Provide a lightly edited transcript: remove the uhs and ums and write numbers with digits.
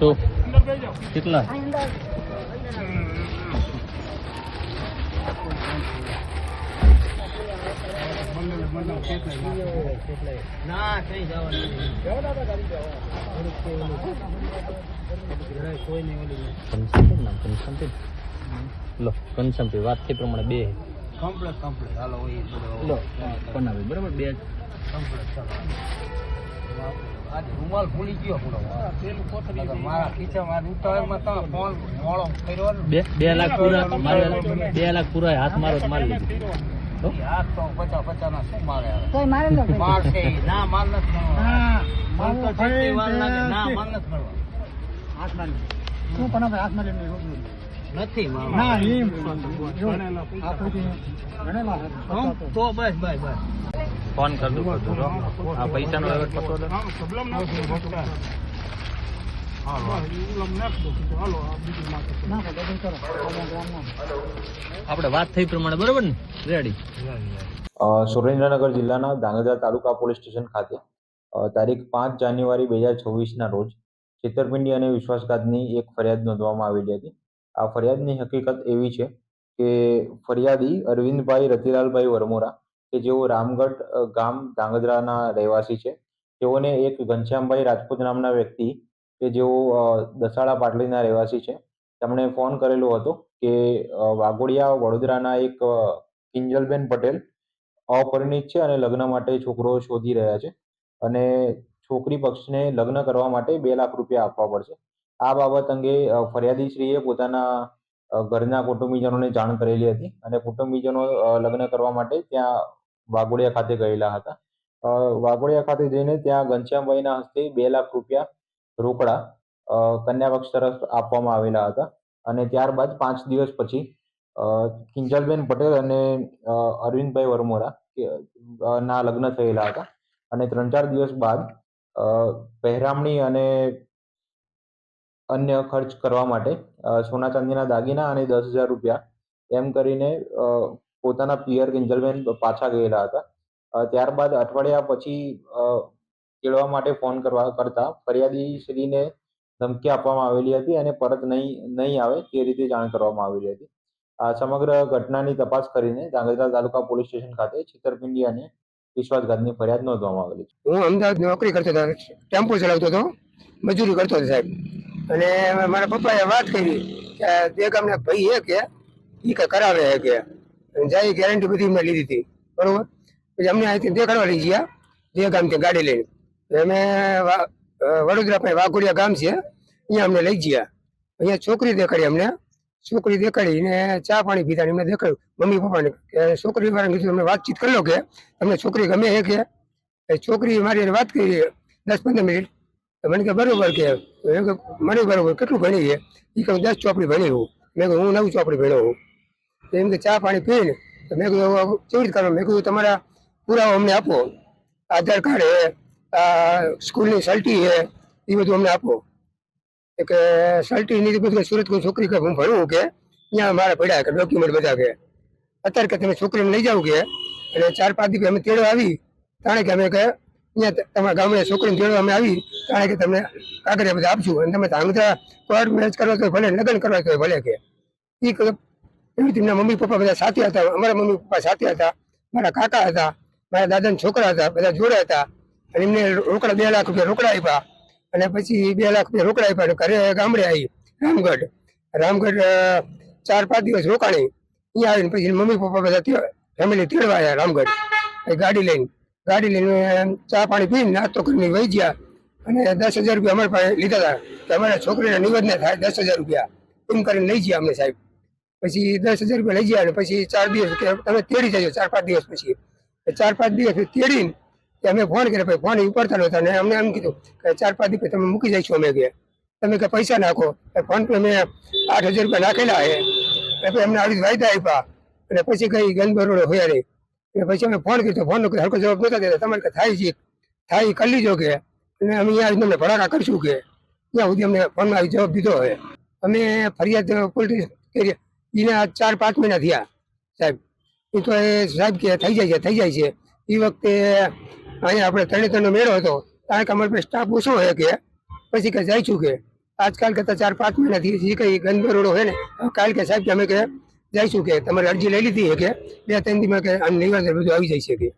તો કેટલા લો કન્સમ્પટી વાત થઈ પ્રમાણે બે કમ્પ્લીટ હાલો લો બનાવી બરાબર બે આજે રૂમાલ ભૂલી ગયો મારા ખીચામાં ફોન મોળો કર્યો 2 લાખ પૂરા મારે 2 લાખ પૂરા હાથ મારો મારી લીધું હાથ તો 50 ના શું મારે કોઈ મારે ન મારશે ના માર નથી માર તો જેટલી વાર લાગે ના માર નથી મળવા હાથ મારી શું પણ હાથ મારી નથી ના એમ તો બસ ફોન કર દઉં આ પૈસાનો વ્યવહાર પતો દે આપણે વાત થઈ પ્રમાણે બરોબર ને રેડી સુરેન્દ્રનગર જિલ્લાના ધાંગધ્રા તાલુકા પોલીસ સ્ટેશન ખાતે તારીખ 5 જાન્યુઆરી 2024ના રોજ છેતરપિંડી અને વિશ્વાસઘાતની એક ફરિયાદ નોંધવામાં આવેલી હતી. આ ફરિયાદની હકીકત એવી છે કે ફરિયાદી અરવિંદભાઈ રતિલાલભાઈ વરમોરા કે જેઓ રામગઢ ગામ ધાંગધ્રાના રહેવાસી છે, તેઓને એક ઘનશ્યામભાઈ રાજપૂત નામના વ્યક્તિ કે જેઓ દસાડા પાટલીના રહેવાસી છે, તેમણે ફોન કરેલો હતો કે વાઘોડિયા વડોદરાના એક કિંજલબેન પટેલ અપરિણિત છે અને લગ્ન માટે છોકરો શોધી રહ્યા છે અને છોકરી પક્ષને લગ્ન કરવા માટે 2 લાખ રૂપિયા આપવા પડશે. આ બાબત અંગે ફરિયાદીશ્રીએ પોતાના ઘરના કુટુંબીજનોને જાણ કરેલી હતી અને કુટુંબીજનો લગ્ન કરવા માટે ત્યાં વાઘોડિયા ખાતે ગયેલા હતા. વાઘોડિયા ખાતે જઈને ત્યાં ઘનશ્યામભાઈના હસ્તે 2 લાખ રૂપિયા રોકડા કન્યા પક્ષ તરફ આપવામાં આવેલા હતા અને ત્યારબાદ 5 દિવસ પછી કિંજલબેન પટેલ અને અરવિંદભાઈ વરમોરા ના લગ્ન થયેલા હતા અને 3-4 દિવસ બાદ પહેરામણી અને અન્ય ખર્ચ કરવા માટે સોના ચાંદીના દાગીના અને 10,000 રૂપિયા એમ કરીને પોતાના પિયર કિંજલબેન પાછા ગયેલા હતા. ત્યારબાદ અઠવાડિયા પછી કેળવા માટે ફોન કરતા ફરિયાદી શ્રીને ધમકી આપવામાં આવેલી હતી અને પરત નહીં આવે તે રીતે જાણ કરવામાં આવેલી હતી. આ સમગ્ર ઘટનાની તપાસ કરીને ધાંગધ્રા તાલુકા પોલીસ સ્ટેશન ખાતે છેતરપિંડી અને વિશ્વાસઘાતની ફરિયાદ નોંધવામાં આવેલી છે. હું અમદાવાદ નોકરી કરતો હતો, ટેમ્પો ચલાવતો હતો, મજૂરી કરતો હતો સાહેબ. અને મારા પપ્પાએ વાત કરી કે તે ગામના ભાઈ એ કે એ કે કરાવે કે જાય ગેરંટી બધી મેં લીધી હતી બરોબર. પછી અમને અહીંથી દેખાડવા લઈ ગયા જે ગામથી ગાડી લઈને. અમે વડોદરા પાસે વાઘોડિયા ગામ છે, અહીંયા અમને લઈ ગયા. અહીંયા છોકરી દેખાડી અમને. છોકરી દેખાડીને ચા પાણી પીતા એમને દેખાડ્યું મમ્મી પપ્પાને કે છોકરી વાળાને કીધું તમે વાતચીત કરી લો કે તમને છોકરી ગમે એ કે. છોકરી મારી વાત કરી 10-15 મિનિટ. મને કે બરોબર કે મને બરોબર કેટલું ભણી છે એ કહું 10 ચોપડી ભણી હું. મેં કહ્યું હું 9 ચોપડી ભણ્યો હું. તો એમ કે ચા પાણી પીને તો મેં કીધું કેવી રીતે કરવા. મેં કીધું તમારા પુરાવા અમને આપો, આધાર કાર્ડ હે, સ્કૂલની સલ્ટી હે, એ બધું અમને આપો. કે સલ્ટી ની બધું સુરત કોઈ છોકરી કે હું ભણું કે ત્યાં મારા પડ્યા કે ડોક્યુમેન્ટ બધા કે અત્યારે કે તમે છોકરીને લઈ જાવ કે. અને 4-5 દિવસ અમે તેડવા આવી તાણે કે અમે કે અહીંયા તમારા ગામમાં છોકરીને તેડવા અમે આવી તાણે કે તમને કાગળિયા બધા આપશું અને તમે ધાંગધ્રા કોર્ટ મેરેજ કરવા તો ભલે, લગ્ન કરવા તો ભલે કે. એ એવી રીતે એમના મમ્મી પપ્પા બધા સાથે હતા, અમારા મમ્મી પપ્પા સાથે હતા, મારા કાકા હતા, મારા દાદાના છોકરા હતા, બધા જોડે હતા. અને એમને રોકડા 2 લાખ રૂપિયા રોકડા આપ્યા અને પછી 2 લાખ રૂપિયા રોકડા આપ્યા. ઘરે ગામડે આવી રામગઢ 4-5 દિવસ રોકાણી. અહીંયા આવીને પછી મમ્મી પપ્પા બધા ફેમિલી તેડવા આવ્યા રામગઢ. ગાડી લઈને ચા પાણી પીને નાસ્તો કરીને વહી ગયા અને 10,000 રૂપિયા અમારી પાસે લીધા હતા કે અમારા છોકરીના નિવેદને થાય 10,000 રૂપિયા એમ કરીને લઈ ગયા અમને સાહેબ. પછી 10,000 રૂપિયા લઈ ગયા અને પછી 4 દિવસ તમે તેડી જજો. 4-5 દિવસ પછી 4-5 દિવસ તેડીને અમે ફોન કર્યો, પછી ફોન ઉપાડતા નહોતા અને અમને એમ કીધું કે 4-5 દિવસ તમે મૂકી જઈશું. અમે કે તમે કે પૈસા નાખો. ફોન પે મેં 8,000 રૂપિયા નાખેલા છે. અમને આવી વાયદા આપ્યા અને પછી કઈ ગંદબરોડો હોયા નહીં. પછી અમે ફોન કર્યો, ફોન હરકો જવાબ નહોતા દેતા. તમારે થાય છે થાય કરી લીધો કે અને અમે અહીંયા તમને ભડાકા કરીશું કે ત્યાં સુધી અમને ફોનમાં આવી જવાબ દીધો હોય. અમે ફરિયાદ પોલીસ કરી એના 4-5 મહિના થયા સાહેબ. એ તો એ સાહેબ કે થઈ જાય છે. એ વખતે અહીંયા આપણે 3 મેળો હતો કારણ કે અમારી પાસે સ્ટાફ ઓછો હોય કે પછી કે જઈશું કે આજકાલ કરતા 4-5 મહિનાથી જે કઈ ગંદ રોડો હોય ને કાલ કે સાહેબ કે અમે કે જઈશું કે તમારી અરજી લઈ લીધી છે કે 2-3 દિવસમાં કે નિવેદન બધું આવી જાય છે કે